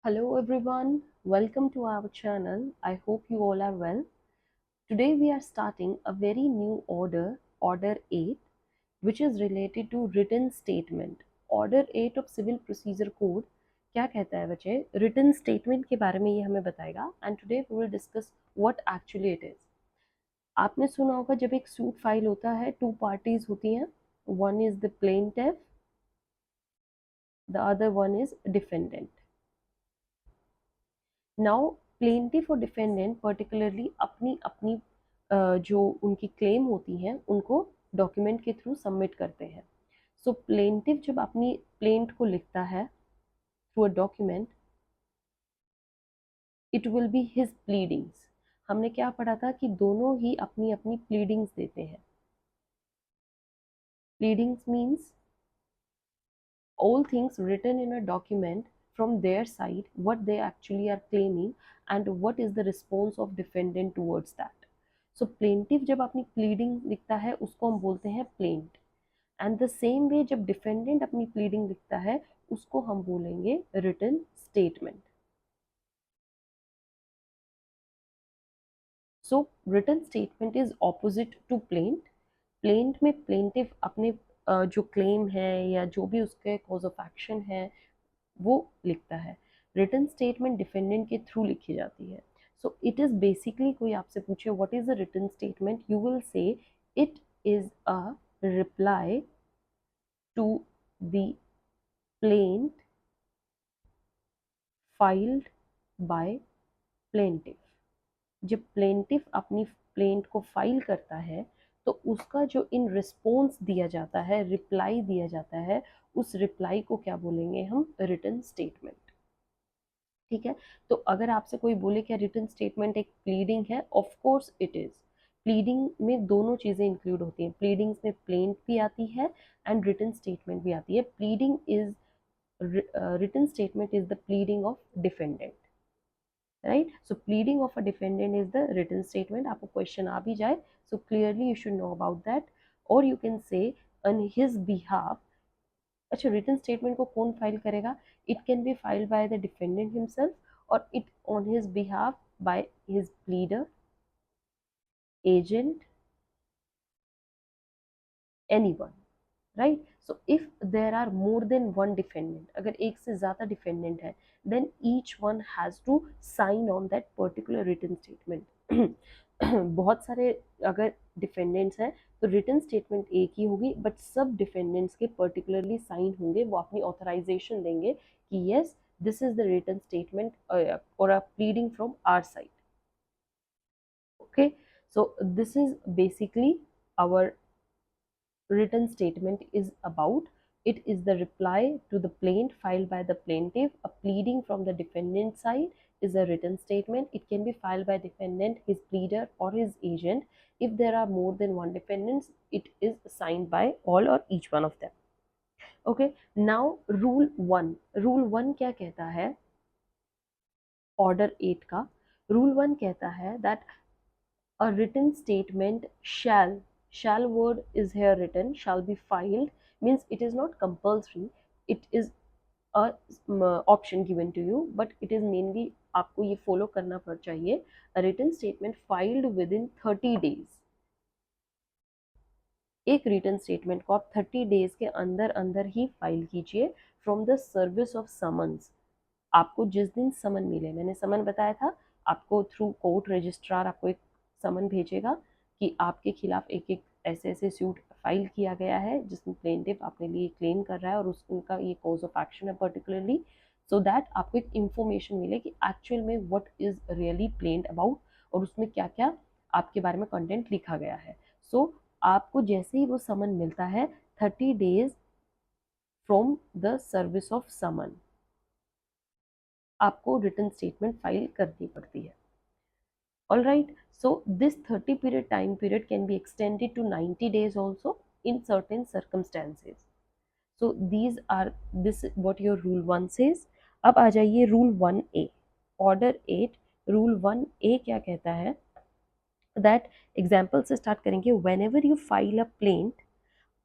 Hello everyone, welcome to our channel. I hope you all are well. Today we are starting a very new Order 8, which is related to written statement. Order 8 of Civil Procedure Code क्या कहता है बच्चे? Written statement के बारे में ये हमें बताएगा and today we will discuss what actually it is. आपने सुना होगा जब एक सूट फाइल होता है, two parties होती हैं. One is the plaintiff, the other one is defendant. Now plaintiff और डिफेंडेंट पर्टिकुलरली अपनी अपनी जो उनकी क्लेम होती हैं उनको डॉक्यूमेंट के थ्रू सबमिट करते हैं. सो प्लेंटिफ जब अपनी प्लेंट को लिखता है through a document, it will be his pleadings. हमने क्या पढ़ा था कि दोनों ही अपनी अपनी प्लीडिंग्स देते हैं. Pleadings means all things written in a document from their side, what they actually are claiming and what is the response of defendant towards that. So plaintiff जब अपनी pleading लिखता है उसको हम बोलते हैं plaint, and the same way जब defendant अपनी pleading लिखता है उसको हम बोलेंगे written statement. So written statement is opposite to plaint. plaint में plaintiff अपने जो क्लेम है या जो भी उसके कॉज ऑफ एक्शन है वो लिखता है. रिटन स्टेटमेंट डिफेंडेंट के थ्रू लिखी जाती है. सो इट इज बेसिकली, कोई आपसे पूछे what is a written statement, you will say it is a reply to the plaint filed by plaintiff. जब प्लेंटिफ अपनी प्लेंट को फाइल करता है तो उसका जो इन रिस्पॉन्स दिया जाता है, रिप्लाई दिया जाता है, उस रिप्लाई को क्या बोलेंगे हम? Written statement. ठीक है. तो अगर आपसे कोई बोले क्या रिटन स्टेटमेंट एक प्लीडिंग है, of course it is. Pleading में दोनों चीजें इंक्लूड होती हैं. प्लीडिंग्स में प्लेंट भी आती है एंड रिटन स्टेटमेंट भी आती है. Pleading is written statement is the pleading of defendant, right. So pleading of a defendant is the written statement. आपको क्वेश्चन आ भी जाए so clearly you should know about that. और you can say on his behalf. अच्छा, written statement को कौन file करेगा? It can be filed by the defendant himself और it on his behalf by his pleader, agent, anyone, right. So if there are more than one defendant, अगर एक से ज्यादा defendant है, then each one has to sign on that particular written statement. बहुत सारे अगर defendants हैं तो रिटन स्टेटमेंट एक ही होगी, बट सब डिफेंडेंट्स के पर्टिकुलरली साइन होंगे. वो अपनी ऑथराइजेशन देंगे कि yes, this is the written statement और a pleading from our side. Okay. So this is basically our written statement is about. It is the reply to the plaint filed by the plaintiff. A pleading from the defendant side is a written statement. It can be filed by defendant, his pleader or his agent. If there are more than one defendants, it is signed by all or each one of them. Okay. Now rule 1. Rule 1 क्या कहता है? Order 8 का Rule 1 कहता है that a written statement shall word is here written, shall be filed, means it is not compulsory, it is a option given to you, but it is mainly आपको ये follow करना पड़ चाहिए. a written statement filed within 30 days. एक written statement को आप 30 days के अंदर अंदर ही फाइल कीजिए from the service of summons. आपको जिस दिन समन मिले, मैंने समन बताया था आपको, थ्रू कोर्ट रजिस्ट्रार आपको एक समन भेजेगा कि आपके खिलाफ एक एक ऐसे ऐसे सूट फाइल किया गया है जिसमें प्लेंटिफ अपने लिए क्लेम कर रहा है और उनका ये कॉज ऑफ एक्शन है पर्टिकुलरली, सो दैट आपको एक इंफॉर्मेशन मिले कि एक्चुअल में व्हाट इज रियली प्लेन्ड अबाउट और उसमें क्या क्या आपके बारे में कंटेंट लिखा गया है. सो आपको जैसे ही वो समन मिलता है 30 days from the service of summon आपको रिटन स्टेटमेंट फाइल करनी पड़ती है. All right. So this 30 period time period can be extended to 90 days also in certain circumstances. So these are this what your rule 1 says. अब आ जाइए rule 1A. Order 8 rule 1A क्या कहता है? That example से start करेंगे. Whenever you file a plaint,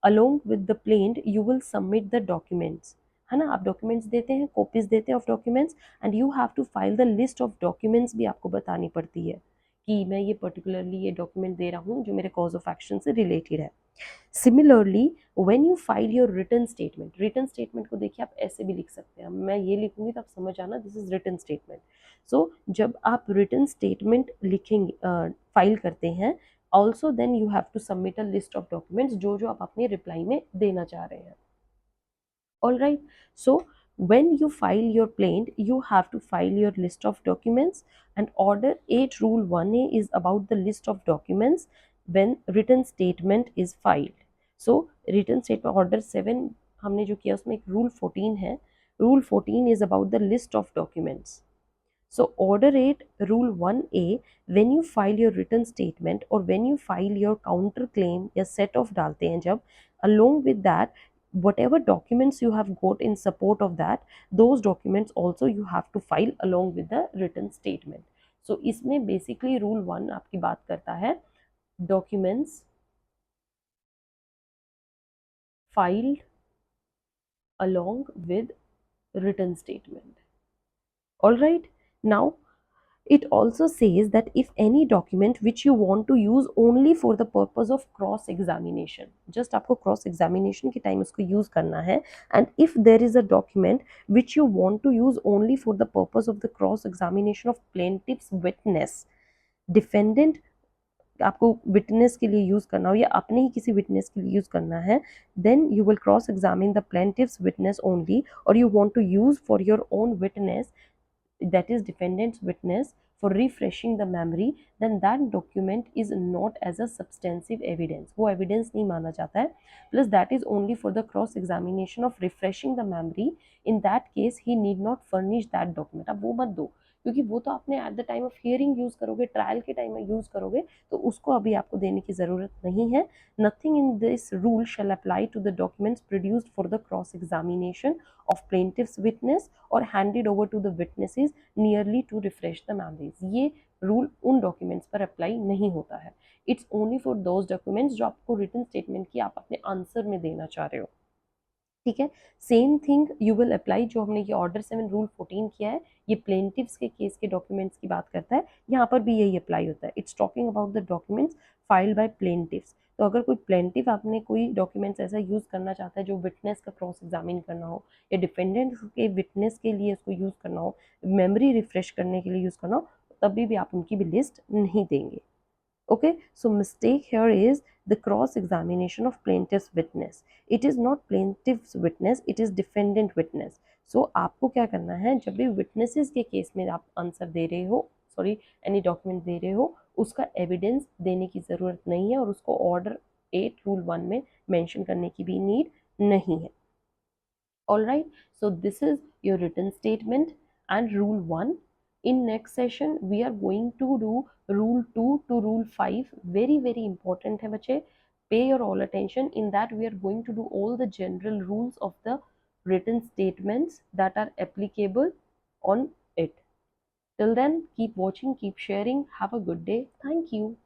along with the plaint you will submit the documents. है ना, आप डॉक्यूमेंट्स देते हैं, कॉपीज देते हैं of documents, and you have to file the list of documents भी आपको बतानी पड़ती है कि मैं ये पर्टिकुलरली ये डॉक्यूमेंट दे रहा हूँ जो मेरे कॉज ऑफ एक्शन से रिलेटेड है। Similarly when you file your written statement को देखिए आप ऐसे भी लिख सकते हैं, मैं ये लिखूंगी तो आप समझ आना this is written statement. So जब आप रिटन स्टेटमेंट लिखेंगे, फाइल करते हैं, also then you have to submit a list of documents जो जो आप अपने रिप्लाई में देना चाह रहे हैं। All right. So when you file your plaint, you have to file your list of documents. And Order 8 Rule 1A is about the list of documents when written statement is filed. So written statement Order 7 हमने जो किया उसमें एक Rule 14 है. Rule 14 is about the list of documents. So Order 8 Rule 1A, when you file your written statement or when you file your counter claim या set off डालते हैं जब, along with that whatever documents you have got in support of that, those documents also you have to file along with the written statement. So इसमें basically Rule 1 आपकी बात करता है documents filed along with written statement. All right. Now it also says that if any document which you want to use only for the purpose of cross examination, just आपको cross examination के time उसको use करना है, and if there is a document which you want to use only for the purpose of the cross examination of plaintiff's witness, defendant आपको witness के लिए use करना हो या अपने ही किसी विटनेस के लिए यूज करना है, then you will cross examine the plaintiff's witness only, और you want to use for your own witness, that is defendant's witness, for refreshing the memory, then that document is not as a substantive evidence, वो evidence नहीं माना जाता है, plus that is only for the cross examination of refreshing the memory, in that case he need not furnish that document। अब वो मत दो क्योंकि वो तो आपने at the time of hearing use करोगे, ट्रायल के टाइम में यूज करोगे, तो उसको अभी आपको देने की जरूरत नहीं है। Nothing in this rule shall apply to the documents produced for the cross examination of plaintiff's witness or handed over to the witnesses nearly to refresh the memories। ये रूल उन डॉक्यूमेंट्स पर अप्लाई नहीं होता है, it's only for those documents जो आपको written statement की आप अपने आंसर में देना चाह रहे हो। ठीक है, same thing you will apply जो हमने ये ऑर्डर 7 रूल 14 किया है, ये प्लेंटिव्स के केस के डॉक्यूमेंट्स की बात करता है, यहाँ पर भी यही अप्लाई होता है। It's talking about the documents filed by plaintiffs. तो अगर कोई प्लेंटिव आपने कोई डॉक्यूमेंट्स ऐसा यूज करना चाहता है जो विटनेस का क्रॉस एग्जामिन करना हो या डिफेंडेंट के विटनेस के लिए उसको यूज करना हो, मेमोरी रिफ्रेश करने के लिए यूज करना हो, तभी भी आप उनकी भी लिस्ट नहीं देंगे। Okay, so mistake here is the cross examination of plaintiff's witness. It is not plaintiff's witness, it is defendant witness. So आपको क्या करना है, जब भी witnesses के केस में आप आंसर दे रहे हो, सॉरी एनी डॉक्यूमेंट दे रहे हो, उसका एविडेंस देने की ज़रूरत नहीं है और उसको ऑर्डर 8 रूल 1 में मेंशन करने की भी नीड नहीं है। All right, so this is your written statement and rule 1. In next session we are going to do rule 2 to rule 5, very important hai bache, pay your all attention, in that we are going to do all the general rules of the written statements that are applicable on it. Till then, keep watching, keep sharing, have a good day, thank you.